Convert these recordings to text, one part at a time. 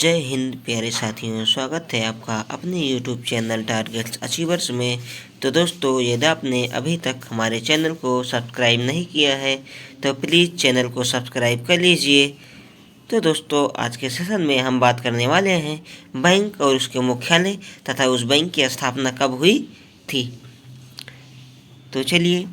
जय हिंद प्यारे साथियों, स्वागत है आपका अपने YouTube चैनल टारगेट्स अचीवर्स में। तो दोस्तों, यदि आपने अभी तक हमारे चैनल को सब्सक्राइब नहीं किया है तो प्लीज़ चैनल को सब्सक्राइब कर लीजिए। तो दोस्तों, आज के सेशन में हम बात करने वाले हैं बैंक और उसके मुख्यालय तथा उस बैंक की स्थापना कब हुई थी। तो चलिए,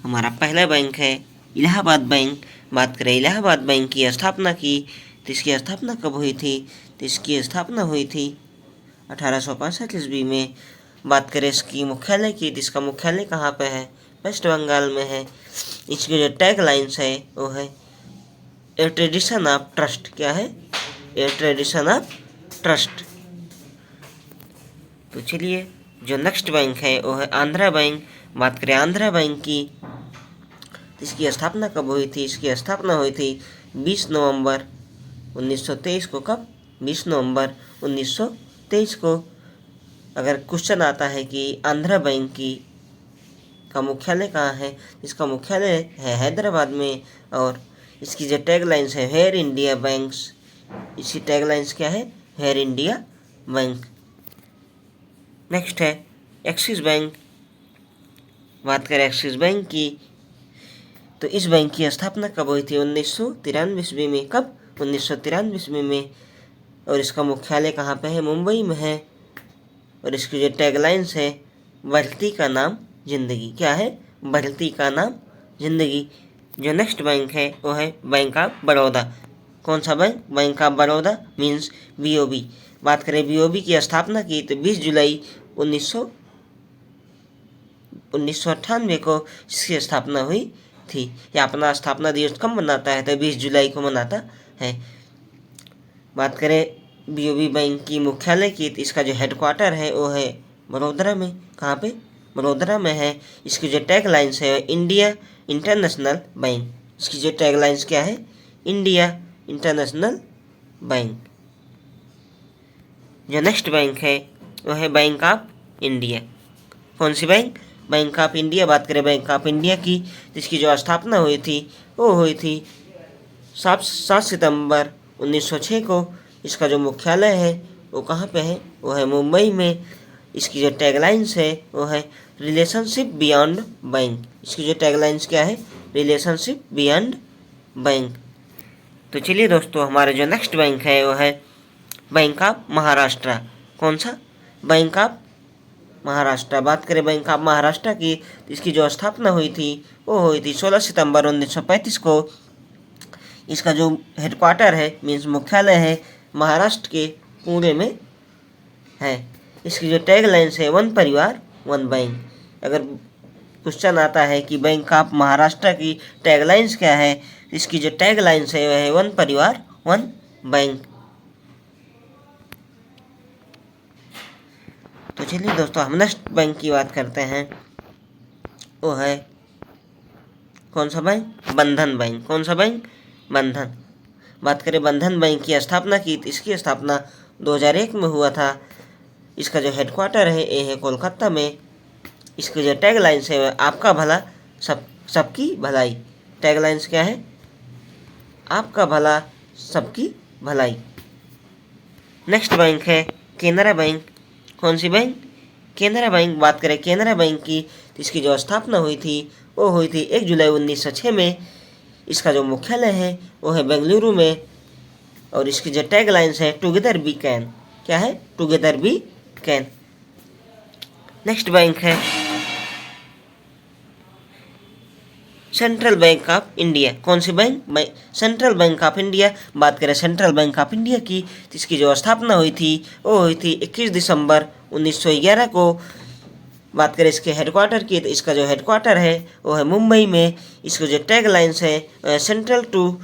हमारा पहला बैंक है इलाहाबाद बैंक। बात करें इलाहाबाद बैंक की स्थापना की तो इसकी स्थापना कब हुई थी। तो इसकी स्थापना हुई थी 1865 ईस्वी में। बात करें इसकी मुख्यालय की तो इसका मुख्यालय कहाँ पे है, वेस्ट बंगाल में है। इसकी जो टैग लाइन्स है वो है ए ट्रेडिशन ऑफ ट्रस्ट। क्या है? ए ट्रेडिशन ऑफ ट्रस्ट। तो चलिए, जो नेक्स्ट बैंक है वो है आंध्रा बैंक। बात करें आंध्रा बैंक की तो इसकी स्थापना कब हुई थी। इसकी स्थापना हुई थी 20 नवंबर 1923 को। कब? 20 नवंबर 1923 को। अगर क्वेश्चन आता है कि आंध्रा बैंक का मुख्यालय कहाँ है, इसका मुख्यालय है हैदराबाद में। और इसकी जो टैग लाइन्स है हेयर इंडिया बैंक्स। इसकी टैग लाइन्स क्या है? Here India bank. नेक्स्ट है एक्सिस बैंक। बात करें एक्सिस बैंक की तो इस बैंक की स्थापना कब हुई थी? 1993 ईस्वी में। कब? 1993 ईस्वी में। और इसका मुख्यालय कहाँ पे है? मुंबई में है। और इसकी जो टैगलाइंस है बढ़ती का नाम जिंदगी। क्या है? बढ़ती का नाम जिंदगी। जो नेक्स्ट बैंक है वो है बैंक ऑफ बड़ौदा। कौन सा bank? Bank of Baroda means BOB। बात करें BOB की स्थापना की तो 20 जुलाई 1998 को इसकी स्थापना हुई थी। या अपना स्थापना दिवस कब मनाता है? तो 20 जुलाई को मनाता है। बात करें BOB बैंक की मुख्यालय की तो इसका जो हेडक्वार्टर है वो है बड़ोदरा में। कहाँ पे? बड़ोदरा में है। इसकी जो टैग लाइन्स है इंडिया इंटरनेशनल बैंक। इसकी जो टैग लाइन्स क्या है? India international bank. जो नेक्स्ट बैंक है वो है बैंक ऑफ इंडिया। कौन सी बैंक? Bank of India. बात करें बैंक ऑफ इंडिया की तो इसकी जो स्थापना हुई थी वो हुई थी 7 सितंबर 1906 को। इसका जो मुख्यालय है वो कहाँ पे है? वो है मुंबई में। इसकी जो टैगलाइंस है वो है रिलेशनशिप बियॉन्ड बैंक। इसकी जो टैगलाइंस क्या है? Relationship beyond bank. तो चलिए दोस्तों, हमारे जो नेक्स्ट बैंक है वो है बैंक ऑफ महाराष्ट्र। कौन सा? Bank of Maharashtra. बात करें बैंक ऑफ महाराष्ट्र की तो इसकी जो स्थापना हुई थी वो हुई थी 16 सितंबर 1935 को। इसका जो हेडक्वार्टर है मीन्स मुख्यालय है महाराष्ट्र के पुणे में है। इसकी जो टैग लाइन्स है वन परिवार वन बैंक। अगर क्वेश्चन आता है कि बैंक ऑफ महाराष्ट्र की टैग लाइन्स क्या है, इसकी जो टैग लाइन्स है वह है वन परिवार वन बैंक। तो चलिए दोस्तों, हम नेक्स्ट बैंक की बात करते हैं। वो है कौन सा बैंक? बंधन बैंक। कौन सा बैंक? बंधन। बात करें बंधन बैंक की स्थापना की तो इसकी स्थापना 2001 में हुआ था। इसका जो हेडक्वार्टर है ये है कोलकाता में। इसकी जो टैग लाइन्स है वह आपका भला सबकी भलाई। टैग लाइन्स क्या है? आपका भला सबकी भलाई। नेक्स्ट बैंक है केनरा बैंक। कौन सी बैंक? केनरा बैंक। बात करें केनरा बैंक की तो इसकी जो स्थापना हुई थी वो हुई थी 1 जुलाई 1906 में। इसका जो मुख्यालय है वो है बेंगलुरु में। और इसकी जो टैग लाइन्स है टुगेदर वी कैन। क्या है? Together we can. Next bank है सेंट्रल बैंक ऑफ इंडिया। कौन सी bank? Central bank of India. बात करें सेंट्रल बैंक ऑफ इंडिया की तो इसकी जो स्थापना हुई थी वो हुई थी 21 दिसंबर 1911 को। बात करें इसके हेडक्वार्टर की तो इसका जो हेडक्वार्टर है वो है मुंबई में। इसके जो टैग लाइन्स है सेंट्रल टू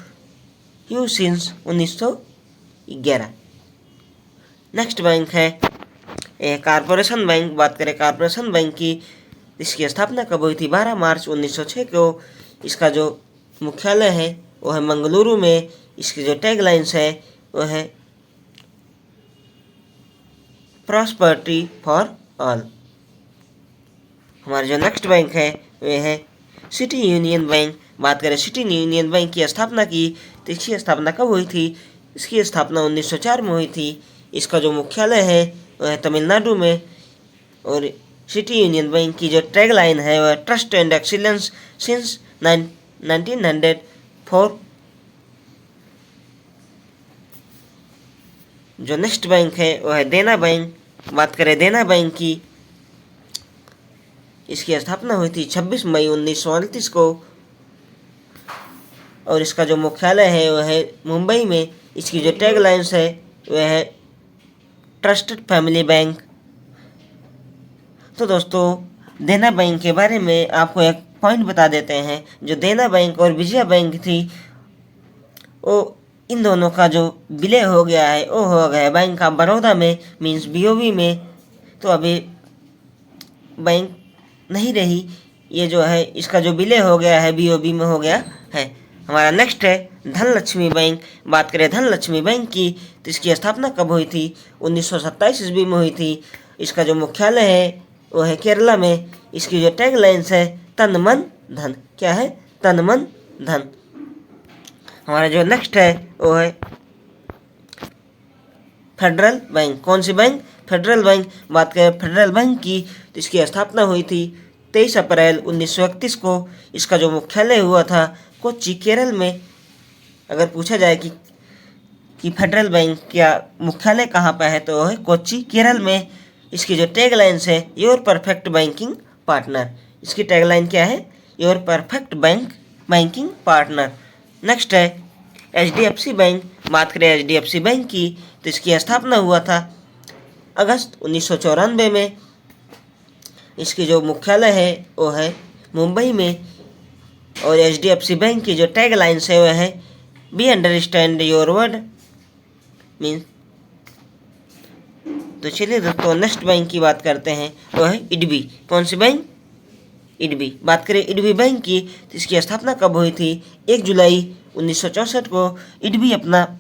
यू सिंस 1911। नेक्स्ट बैंक है कारपोरेशन बैंक। बात करें कारपोरेशन बैंक की, इसकी स्थापना कब हुई थी? 12 मार्च 1906 को। इसका जो मुख्यालय है वो है मंगलुरु में। इसकी जो टैग लाइन्स है वो है प्रॉस्पर्टी फॉर ऑल। हमारा जो नेक्स्ट बैंक है वह है सिटी यूनियन बैंक। बात करें सिटी यूनियन बैंक की स्थापना की तो इसकी स्थापना कब हुई थी? इसकी स्थापना 1904 में हुई थी। इसका जो मुख्यालय है वह है तमिलनाडु में। और सिटी यूनियन बैंक की जो टैगलाइन है वह ट्रस्ट एंड एक्सीलेंस सिंस 1904। जो नेक्स्ट बैंक है वह है देना बैंक। बात करें देना बैंक की, इसकी स्थापना हुई थी 26 मई 1938 को और इसका जो मुख्यालय है वह है मुंबई में। इसकी जो टैगलाइन्स है वह है ट्रस्टेड फैमिली बैंक। तो दोस्तों देना बैंक के बारे में आपको एक पॉइंट बता देते हैं। जो देना बैंक और विजया बैंक थी वो इन दोनों का जो विलय हो गया है वो हो गया है बैंक ऑफ बड़ौदा में, मीन्स BOB में। तो अभी बैंक नहीं रही, ये जो है इसका जो विलय हो गया है BOB में हो गया है। हमारा नेक्स्ट है धनलक्ष्मी बैंक। बात करें धनलक्ष्मी बैंक की तो इसकी स्थापना कब हुई थी? 1927 ईस्वी में हुई थी। इसका जो मुख्यालय है वो है केरला में। इसकी जो टैगलाइन्स है तन मन धन। क्या है? तन मन धन। हमारा जो नेक्स्ट है वो है फेडरल बैंक। कौन सी बैंक? Federal bank. बात करें फेडरल बैंक की तो इसकी स्थापना हुई थी 23 अप्रैल 1931 को। इसका जो मुख्यालय हुआ था कोच्चि केरल में। अगर पूछा जाए कि फेडरल बैंक का मुख्यालय कहाँ पर है तो वो है कोच्चि केरल में। इसकी जो टैगलाइन्स है योर परफेक्ट बैंकिंग पार्टनर। इसकी टैगलाइन क्या है? Your perfect banking partner. Next है HDFC बैंक। बात करें HDFC बैंक की तो इसकी स्थापना हुआ था अगस्त 1994 में। इसकी जो मुख्यालय है वो है मुंबई में। और HDFC बैंक की जो टैगलाइन्स है वह है be understand your word means. तो चलिए दोस्तों नेक्स्ट बैंक की बात करते हैं, वो है IDB। कौन सी बैंक? IDB। बात करें IDB बैंक की तो इसकी स्थापना कब हुई थी? 1 जुलाई 1964 को। IDB अपना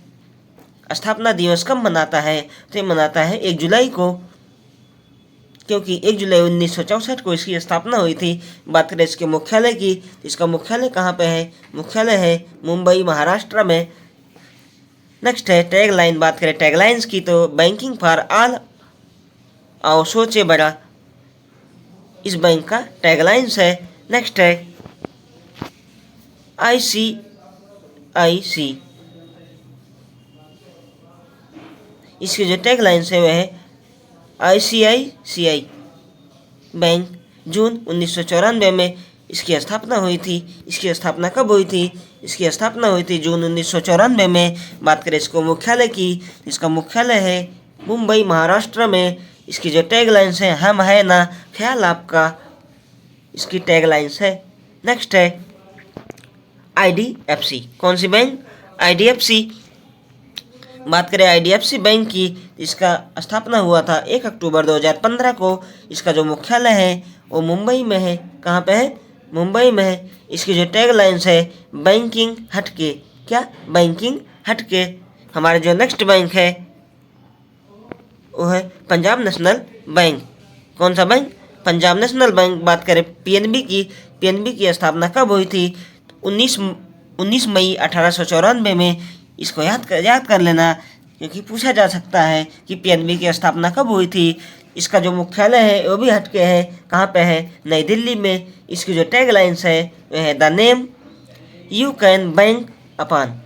स्थापना दिवस कब मनाता है? तो ये मनाता है 1 जुलाई को, क्योंकि 1 जुलाई 1964 को इसकी स्थापना हुई थी। बात करें इसके मुख्यालय की तो इसका मुख्यालय कहाँ पे है? मुख्यालय है मुंबई महाराष्ट्र में। नेक्स्ट है टैगलाइन। बात करें टैगलाइंस की तो बैंकिंग फॉर ऑल आओ सोचे बड़ा, इस बैंक का टैगलाइंस है। नेक्स्ट है ICIC। इसकी जो टैगलाइंस है वह है ICICI बैंक। जून 1994 में इसकी स्थापना हुई थी। इसकी स्थापना कब हुई थी? इसकी स्थापना हुई थी जून 1994 में। बात करें इसको मुख्यालय की, इसका मुख्यालय है मुंबई महाराष्ट्र में। इसकी जो टैगलाइंस है हम है ना ख्याल आपका, इसकी टैगलाइंस है। नेक्स्ट है IDFC। कौन सी बैंक? IDFC। बात करें IDFC बैंक की, इसका स्थापना हुआ था 1 अक्टूबर 2015 को। इसका जो मुख्यालय है वो मुंबई में है। कहाँ पे है? मुंबई में है। इसकी जो टैगलाइंस है बैंकिंग हटके। क्या? बैंकिंग हटके। हमारे जो नेक्स्ट बैंक है वो है पंजाब नेशनल बैंक। कौन सा बैंक? Punjab national bank. बात करें PNB की, PNB की स्थापना कब हुई थी? 19 मई 1894 में। इसको याद कर लेना, क्योंकि पूछा जा सकता है कि PNB की स्थापना कब हुई थी। इसका जो मुख्यालय है वो भी हटके है। कहाँ पे है? नई दिल्ली में। इसकी जो टैगलाइंस है वह है the name you can bank upon.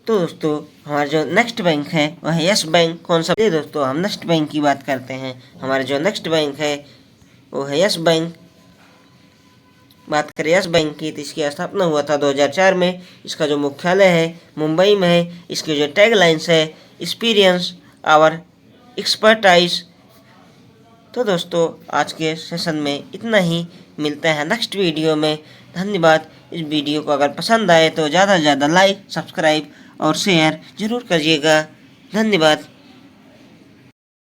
तो दोस्तों हमारा जो नेक्स्ट बैंक है वह है यस बैंक। कौन सा? दोस्तों हम नेक्स्ट बैंक की बात करते हैं। हमारा जो नेक्स्ट बैंक है वो है यस बैंक। बात करें यस बैंक की तो इसकी स्थापना हुआ था 2004 में। इसका जो मुख्यालय है मुंबई में है। इसकी जो टैगलाइंस है एक्सपीरियंस आवर एक्सपर्टाइज। तो दोस्तों आज के सेशन में इतना ही। मिलते हैं नेक्स्ट वीडियो में। धन्यवाद। इस वीडियो को अगर पसंद आए तो ज़्यादा से ज़्यादा लाइक, सब्सक्राइब और शेयर ज़रूर करिएगा। धन्यवाद।